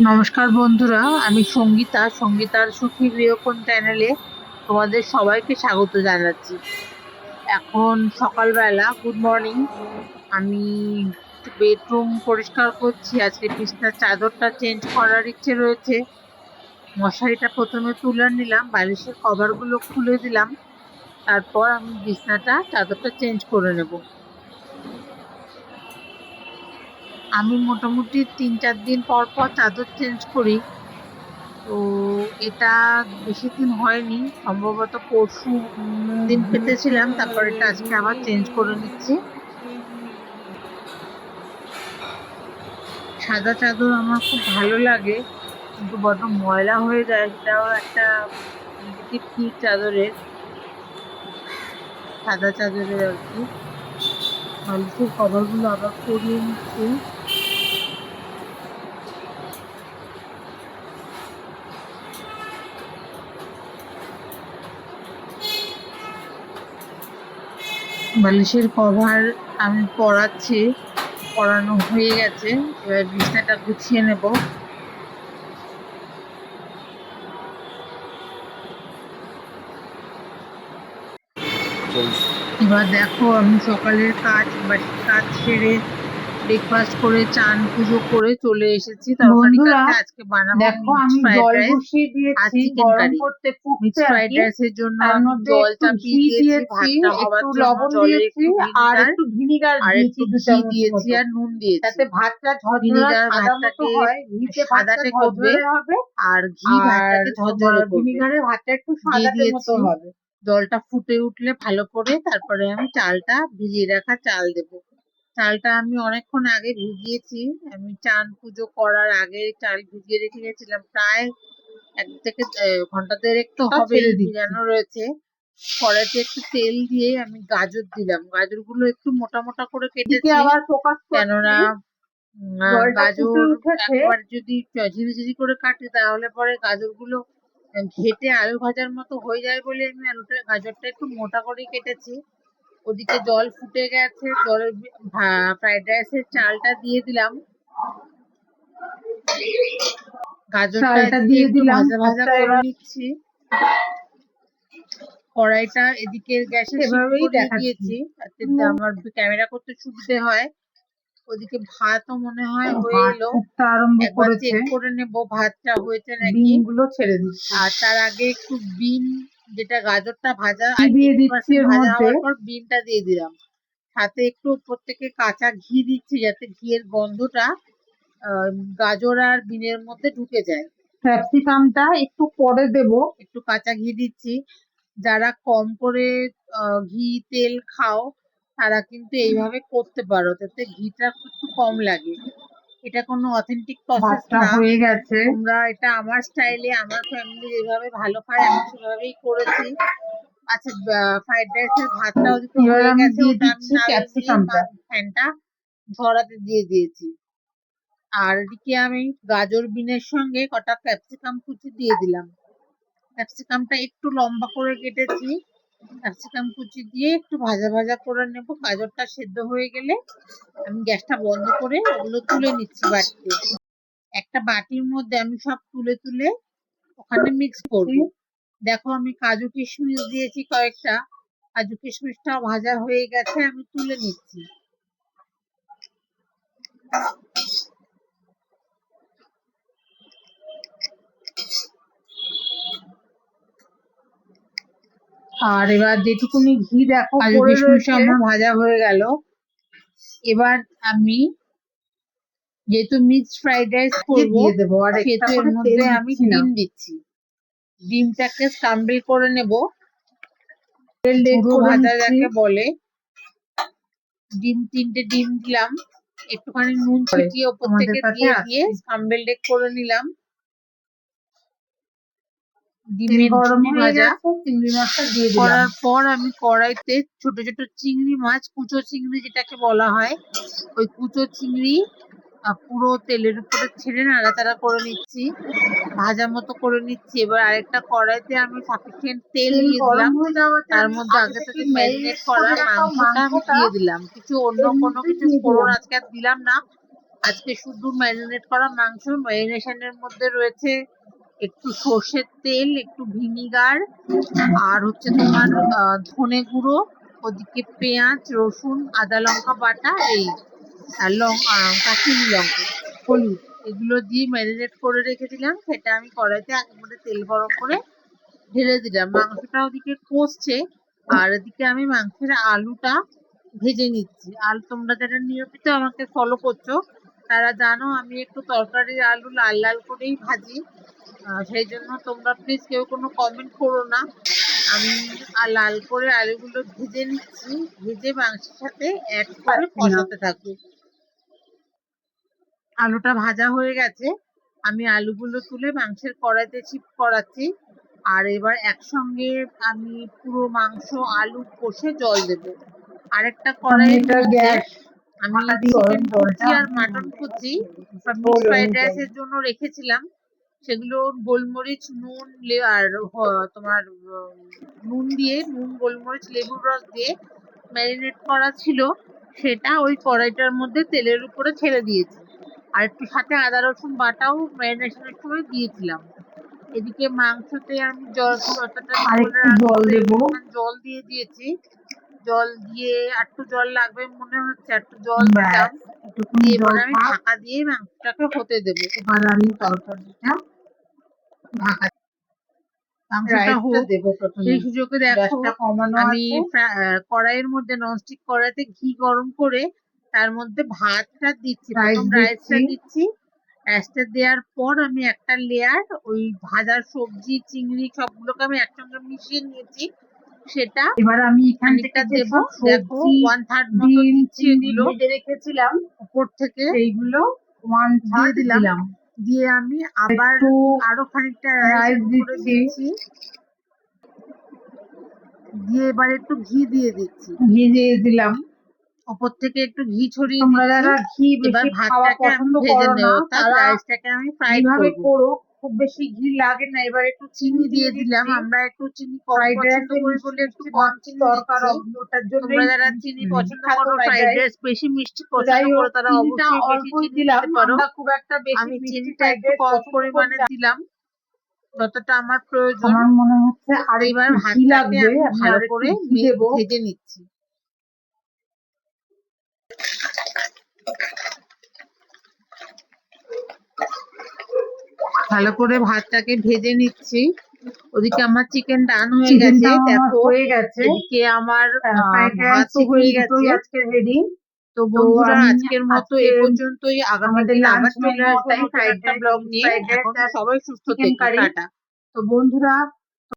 নমস্কার বন্ধুরা, আমি সঙ্গীতার সুখী গৃহকোণ চ্যানেলে তোমাদের সবাইকে স্বাগত জানাচ্ছি। এখন সকালবেলা, গুড মর্নিং। আমি বেডরুম পরিষ্কার করছি। আজকে বিছনার চাদরটা চেঞ্জ করার ইচ্ছে রয়েছে। মশারিটা প্রথমে তুলে নিলাম, বালিশের কভার গুলো খুলে দিলাম, তারপর আমি বিছনাটা চাদরটা চেঞ্জ করে নেব। আমি মোটামুটি 3-4 দিন পর পর চাদর চেঞ্জ করি। তো এটা বেশি দিন হয়নি, সম্ভবত পরশু দিন পেতেছিলাম, তারপর এটা আজকে আবার চেঞ্জ করে নিচ্ছি। সাদা চাদর আমার খুব ভালো লাগে, কিন্তু বড্ড ময়লা হয়ে যায়, সেটাও একটা নেগেটিভ দিক চাদরের, সাদা চাদরের আর কি। বালিশের কভার গুলো আবার পরিয়ে নিচ্ছি। বালিশের কভার আমি পরানো হয়ে গেছে। এবার বিছনাটা গুছিয়ে নেব। এবার দেখো, আমি সকালের বাসি কাজ সেরে ব্রেকফাস্ট করে চান পুজো করে চলে এসেছি তরকারি বন্ধুরা কাটতে। আজকে বানাবো দেখো, মিক্সড আমি ফ্রাইড জল রাইস বসিয়ে আর দিয়েছি চিকেন গরম কারি। করতে, ফুটছে মিক্সড আর ফ্রাইড কি। রাইসের জন্য তার আমি মধ্যে জল একটু চাপিয়ে ঘি দিয়েছি দিয়েছি, ভাতটা একটু হবার জন্য, লবণ জলে দিয়েছি, একটু আর ভিনিগার একটু ভিনিগার আর দিয়েছি একটু 2 ঘি চামচ দিয়েছি মতো, আর নুন দিয়েছি। যাতে ভাতটা ঝরঝরা ভিনিগার সাদা মতো ভাতটাকে হয়। ঘিতে ভাতটা সাদাটে করবে, ঝরঝরে হবে, আর ঘি আর ভাতটাকে তোমার ঝরঝরে করবে। ভিনিগারে ভাতটা একটু দিয়ে সাদাটে মতো দিয়েছি। হবে। জলটা ফুটে উঠলে ভালো করে তারপরে আমি চালটা, ভিজিয়ে রাখা চাল দেবো। চালটা আমি অনেকক্ষণ আগে ভিজিয়েছি। আমি চান পুজো করার আগে চাল ভিজিয়ে রেখে গেছিলাম, প্রায় 1 থেকে ঘন্টা 1.5 তো ওটা হবেই ছেড়ে দিচ্ছি। ভিজানো রয়েছে। কড়াইতে একটু তেল দিয়ে আমি গাজর দিলাম। গাজরগুলো একটু মোটা মোটা করে এদিকে কেটেছি, আবার ফোকাস করছি, কেননা জলটা ফুটে গাজর উঠেছে। একবার যদি ঝিরিঝিরি করে কাটি তাহলে পরে গাজরগুলো ঘেটে আলু ভাজার মতো হয়ে যায় বলে আমি গাজরটা একটু মোটা করে কেটেছি। ওদিকে জল ফুটে গেছে, জলের ফ্রাইড রাইসের চালটা দিয়ে দিলাম। গাজরটা চালটা এদিকে দিয়ে একটু দিলাম, ভাজা ভাজা ভাতটা করে এবার নিচ্ছি। কড়াইটা এদিকে গ্যাসে শিফট এভাবেই করিয়ে দেখাচ্ছি। দিয়েছি, যাতে আমার ক্যামেরা করতে সুবিধে হয়। ওদিকে ভাতও মনে হয় হয়ে ভাত এলো। ফুটতে আরম্ভ একবার করেছে, চেক করে নেব ভাতটা হয়েছে নাকি। ডিমগুলো ছেড়ে দিচ্ছি। আর তার আগে একটু বিন, যেটা গাজরটা ভাজা ঘি আর দিয়ে দিচ্ছি 80% এর ভাজা মধ্যে। হওয়ার পর বিনটা দিয়ে দিলাম। সাথে একটু উপর থেকে কাঁচা ঘি দিচ্ছি, যাতে ঘিয়ের গন্ধটা গাজর আর বিনের মধ্যে ঢুকে যায়। ক্যাপসিকামটা একটু পরে দেব। একটু কাঁচা ঘি দিচ্ছি। যারা কম করে ঘি তেল খাও, তারা কিন্তু এইভাবে করতে পারো, তাতে ঘিটা একটু কম লাগে। এটা কোনো অথেন্টিক প্রসেস ভাতটা না। হয়ে গেছে। তোমরা এটা আমার স্টাইলে, আমার ফ্যামিলি যেভাবে ভালো খায় আমি সেভাবেই করেছি। আচ্ছা, ফ্রাইড রাইসের ভাতটা ওদিকে এবার হয়ে আমি গেছে, দিয়ে ওটা আমি দিচ্ছি নামিয়ে দিয়ে ক্যাপসিকামটা। ফ্যানটা ঝরাতে দিয়ে দিয়েছি। আর এদিকে আমি গাজর বিনের সঙ্গে কটা ক্যাপসিকাম কুচি দিয়ে দিলাম। ক্যাপসিকামটা একটু লম্বা করে কেটেছি। ক্যাপসিকাম কুচি দিয়ে একটু ভাজা ভাজা করে নেব। গাজরটা সেদ্ধ হয়ে গেলে আমি গ্যাসটা বন্ধ করে ওগুলো তুলে নিচ্ছি বাটিতে। একটা বাটির মধ্যে আমি সব তুলে তুলে ওখানে মিক্স করব। দেখো, আমি কাজু কিশমিশ দিয়েছি কয়েকটা। কাজু কিশমিশটাও ভাজা হয়ে গেছে, আমি তুলে নিচ্ছি। আর এবার যেটুকুনি ঘি দেখো কাজু পড়ে কিশমিশটা রয়েছে, আমার ভাজা হয়ে গেল। এবার আমি, যেহেতু মিক্সড ফ্রাইড রাইস করব, দিয়ে দেবো, আর সেহেতু এক্সট্রা এর করে তেল মধ্যে আমি দিচ্ছি না। ডিম দিচ্ছি। ডিমটাকে স্ক্রাম্বল করে নেব, লেট পুরো করে ভাজা নিচ্ছি। যাকে বলে। 3টে ডিম দিলাম, একটুখানি নুন ছিটিয়ে ওপর আমাদের থেকে কাছে দিয়ে আসছি। স্ক্রাম্বল এগ করে নিলাম। তেল ডিমের গরম ঝুড়ি হয়ে ভাজা গেছে, চিংড়ি মাছটা দিয়ে দিলাম। করার পর আমি কড়াইতে ছোট ছোট চিংড়ি মাছ, কুচো চিংড়ি যেটাকে বলা হয়, ওই কুচো চিংড়ি পুরো তেলের উপরে ছেড়ে নাড়াচাড়া করে নিচ্ছি, ভাজা মতো করে নিচ্ছি। এবার আরেকটা কড়াইতে আমি সাফিসিয়েন্ট তেল তেল দিয়ে গরম দিলাম। হয়ে যাওয়াতে তার আমি মধ্যে আগে আগে থেকে থেকে ম্যারিনেট ম্যারিনেট করা করে রাখা মাংসটা আমি মাংসটা দিয়ে দিলাম। কিছু অন্য এর কোনো মধ্যে কিছু দিয়ে ফোড়ন দিলাম। আজকে আর দিলাম না, আজকে শুধু ম্যারিনেট করা মাংস। ম্যারিনেশনের মধ্যে রয়েছে একটু সর্ষের তেল, একটু ভিনিগার, আর হচ্ছে তোমার ধনে গুঁড়ো, ওদিকে পেঁয়াজ, রসুন, আদা লঙ্কা বাটা, এই আর কাশ্মীরি লঙ্কা, হলুদ, এগুলো দিয়ে ম্যারিনেট করে রেখে দিলাম। সেটা আমি কড়াইতে একেবারে তেল গরম করে ঢেলে দিলাম। মাংসটা ওদিকে কষছে আর এদিকে আমি মাংসের আলুটা ভেজে নিচ্ছি। আর তোমরা যারা নিয়মিত আমাকে ফলো করছো তারা জানো আমি একটু তরকারির আলু লাল লাল করেই ভাজি। সেই জন্য তোমরা প্লিজ কেউ কোনো কমেন্ট করো না। আমি লাল করে আলুগুলো ভেজে নিচ্ছি, ভেজে মাংসের সাথে অ্যাড করে কষাতে থাকবো। আলুটা ভাজা হয়ে গেছে, আমি আলুগুলো তুলে মাংসের কড়াইতে শিফট করাচ্ছি। আর এবার একসঙ্গে আমি পুরো মাংস আলু কষে জল দেব। আরেকটা কড়াইয়ের মধ্যে আমি চিকেন কুচি আর মাটন কুচি মিক্স ফ্রাইড রাইসের জন্য রেখেছিলাম, সেগুলো গোলমরিচ, নুন আর তোমার নুন দিয়ে, নুন গোলমরিচ লেবুর রস দিয়ে ম্যারিনেট করা ছিল, সেটা ওই কড়াইটার মধ্যে তেলের উপরে ছেড়ে দিয়েছি। আর একটু সাথে আদা রসুন বাটাও ম্যারিনেশনের সময় দিয়েছিলাম। এদিকে মাংসতে আমি যতটা জল দেবো, জল দিয়ে দিয়েছি। জল দিয়ে একটু জল লাগবে মনে হচ্ছে, একটু জল দিলাম। এবার আমি ঢাকা দিয়ে মাংসটাকে হতে দেবো। এবার আমি তরকারিটা ঢাকা মাংসটা হোক, সেই সুযোগে দেখো আমি কড়াইয়ের মধ্যে, ননস্টিক কড়াইতে ঘি গরম করে তার মধ্যে ভাতটা দিচ্ছি, প্রথম রাইসটা দিচ্ছি। রাইসটা দেওয়ার পর আমি একটা লেয়ার ওই ভাজা সবজি, চিংড়ি সবগুলোকে আমি একসঙ্গে মিশিয়ে নিয়েছি, সেটা এবার আমি এখান থেকে দেবো। দেখো 1/3 মতো দিচ্ছি, এগুলো ভেজে রেখেছিলাম উপর থেকে, সেইগুলো 1/3 দিয়ে দিলাম। দিয়ে আমি আবার আরো খানিকটা রাইস করে দিচ্ছি, দিয়ে এবার একটু ঘি দিয়ে দিচ্ছি, ঘি দিয়ে দিলাম উপর থেকে, একটু ঘি ছড়িয়ে দিচ্ছি। এবার ভাতটাকে আমি ভেজে নেব, তার রাইসটাকে আমি ফ্রাই করব। খুব বেশি ঘি লাগে না। এবার একটু চিনি দিয়ে দিলাম, আমরা একটু চিনি কম পছন্দ করি বলে একটু কম চিনি দিচ্ছি। তোমরা যারা চিনি পছন্দ করো, ফ্রাইড রাইস বেশি মিষ্টি পছন্দ করো, তারা অবশ্যই বেশি চিনি দিতে পারো। আমি চিনিটা একটু কম পরিমাণে দিলাম, যতটা আমার প্রয়োজন। আমার মনে হচ্ছে আর এবার ভাতটাকে আমি ভালো করে ভেজে নিচ্ছি। ভালো করে ভাতটাকে ভেজে নিচ্ছি। ওদিকে আমার চিকেন ডান হয়ে গেছে, দেখো হয়ে গেছে। এদিকে আমার ভাত হয়ে গেছে, আজকে রেডি। তো বন্ধুরা আজকের মতো এই পর্যন্তই। আগামী দিন আবার চলে আসবো নতুন একটা ব্লগ নিয়ে। এখন সবাই সুস্থ থেকো, টাটা। তো বন্ধুরা